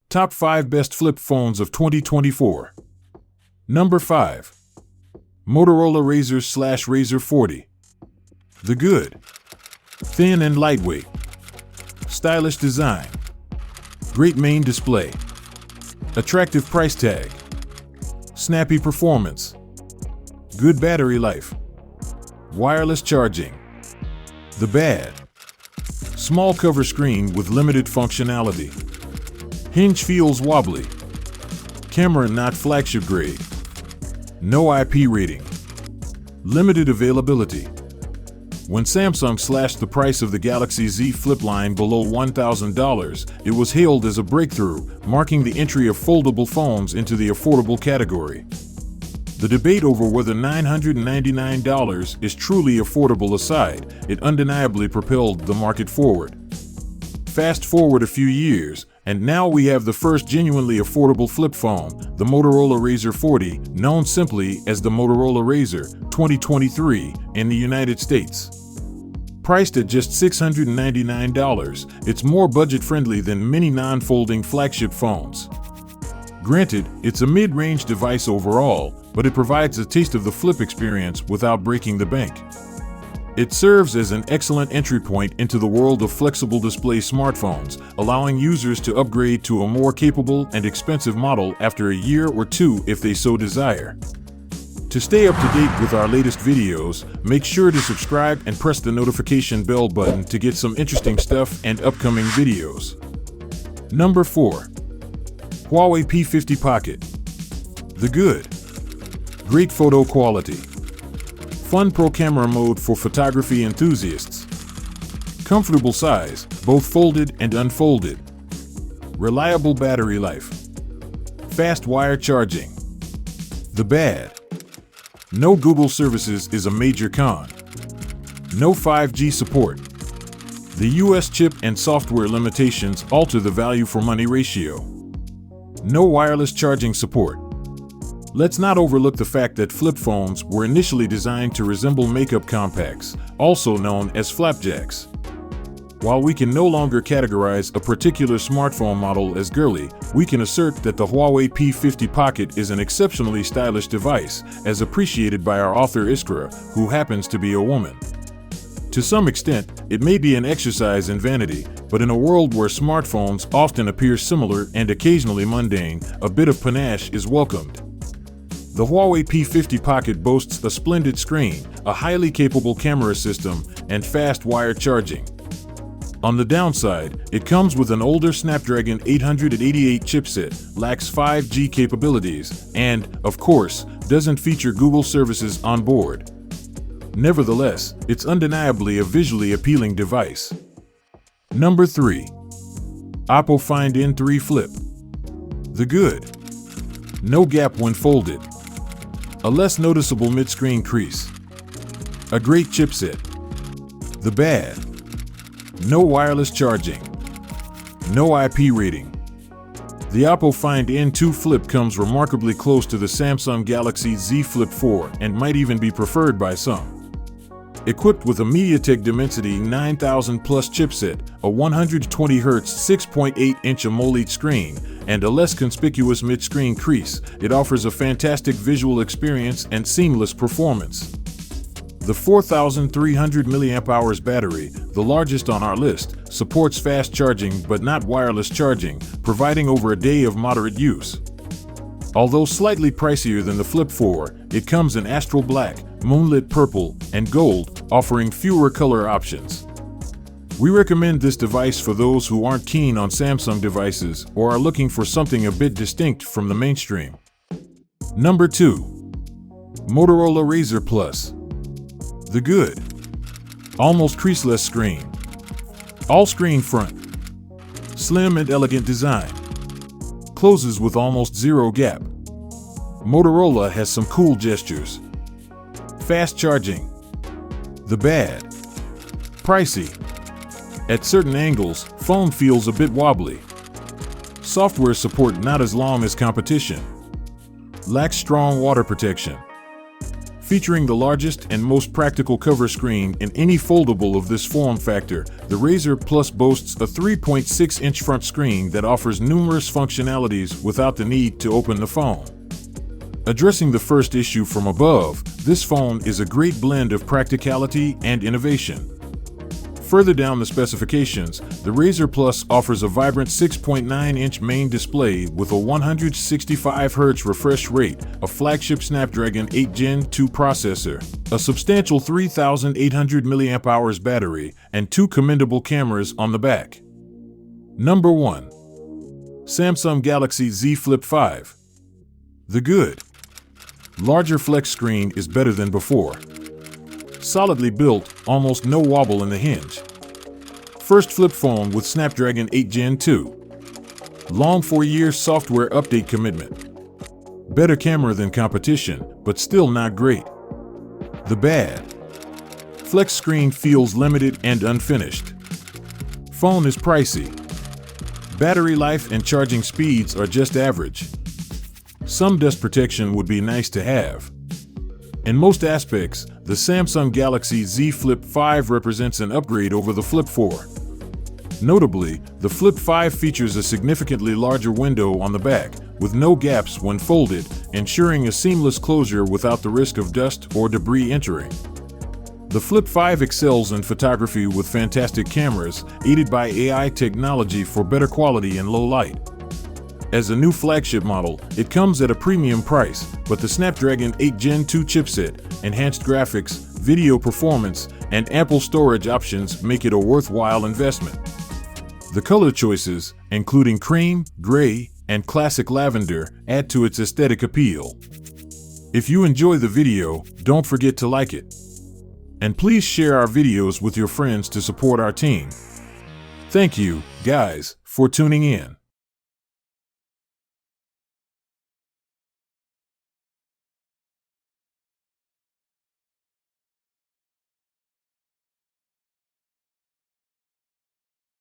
Top 5 Best Flip Phones of 2024. Number 5. Motorola Razr / Razr 40. The good. Thin and lightweight. Stylish design. Great main display. Attractive price tag. Snappy performance. Good battery life. Wireless charging. The bad. Small cover screen with limited functionality. Hinge feels wobbly. Camera not flagship grade. No IP rating. Limited availability. When Samsung slashed the price of the Galaxy Z Flip line below $1,000, it was hailed as a breakthrough, marking the entry of foldable phones into the affordable category. The debate over whether $999 is truly affordable aside, it undeniably propelled the market forward. Fast forward a few years, and now we have the first genuinely affordable flip phone, the Motorola Razr 40, known simply as the Motorola Razr 2023 in the United States. Priced at just $699, it's more budget-friendly than many non-folding flagship phones. Granted, it's a mid-range device overall, but it provides a taste of the flip experience without breaking the bank. It serves as an excellent entry point into the world of flexible display smartphones, allowing users to upgrade to a more capable and expensive model after a year or two if they so desire. To stay up to date with our latest videos, make sure to subscribe and press the notification bell button to get some interesting stuff and upcoming videos. Number 4. Huawei P50 Pocket. The good. Great photo quality. Fun pro camera mode for photography enthusiasts. Comfortable size, both folded and unfolded. Reliable battery life. Fast wire charging. The bad. No Google services is a major con. No 5G support. The US chip and software limitations alter the value for money ratio. No wireless charging support. Let's not overlook the fact that flip phones were initially designed to resemble makeup compacts, also known as flapjacks. While we can no longer categorize a particular smartphone model as girly, we can assert that the Huawei P50 Pocket is an exceptionally stylish device, as appreciated by our author Iskra, who happens to be a woman. To some extent, it may be an exercise in vanity, but in a world where smartphones often appear similar and occasionally mundane, a bit of panache is welcomed. The Huawei P50 Pocket boasts a splendid screen, a highly capable camera system, and fast wire charging. On the downside, it comes with an older Snapdragon 888 chipset, lacks 5G capabilities, and, of course, doesn't feature Google services on board. Nevertheless, it's undeniably a visually appealing device. Number 3. Oppo Find N3 Flip. The good. No gap when folded. A less noticeable mid-screen crease. A great chipset. The bad. No wireless charging. No IP rating. The Oppo Find N2 Flip comes remarkably close to the Samsung Galaxy Z Flip 4 and might even be preferred by some. Equipped with a MediaTek Dimensity 9000 Plus chipset, a 120Hz 6.8-inch AMOLED screen, and a less conspicuous mid-screen crease, it offers a fantastic visual experience and seamless performance. The 4,300 mAh battery, the largest on our list, supports fast charging but not wireless charging, providing over a day of moderate use. Although slightly pricier than the Flip 4, it comes in astral black, moonlit purple, and gold, offering fewer color options. We recommend this device for those who aren't keen on Samsung devices or are looking for something a bit distinct from the mainstream. Number 2. Motorola Razr Plus. The good. Almost creaseless screen. All-screen front. Slim and elegant design. Closes with almost zero gap. Motorola has some cool gestures. Fast charging. The bad. Pricey. At certain angles, phone feels a bit wobbly. Software support not as long as competition. Lacks strong water protection. Featuring the largest and most practical cover screen in any foldable of this form factor, the Razr Plus boasts a 3.6-inch front screen that offers numerous functionalities without the need to open the phone. Addressing the first issue from above, this phone is a great blend of practicality and innovation. Further down the specifications, the Razr Plus offers a vibrant 6.9-inch main display with a 165Hz refresh rate, a flagship Snapdragon 8 Gen 2 processor, a substantial 3,800 mAh battery, and 2 commendable cameras on the back. Number 1. Samsung Galaxy Z Flip 5. The good. Larger flex screen is better than before. Solidly built, almost no wobble in the hinge. First flip phone with Snapdragon 8 Gen 2. Long 4-year software update commitment. Better camera than competition, but still not great. The bad. Flex screen feels limited and unfinished. Phone is pricey. Battery life and charging speeds are just average. Some dust protection would be nice to have. In most aspects, the Samsung Galaxy Z Flip 5 represents an upgrade over the Flip 4. Notably, the Flip 5 features a significantly larger window on the back, with no gaps when folded, ensuring a seamless closure without the risk of dust or debris entering. The Flip 5 excels in photography with fantastic cameras, aided by AI technology for better quality in low light. As a new flagship model, it comes at a premium price, but the Snapdragon 8 Gen 2 chipset, enhanced graphics, video performance, and ample storage options make it a worthwhile investment. The color choices, including cream, gray, and classic lavender, add to its aesthetic appeal. If you enjoy the video, don't forget to like it. And please share our videos with your friends to support our team. Thank you, guys, for tuning in.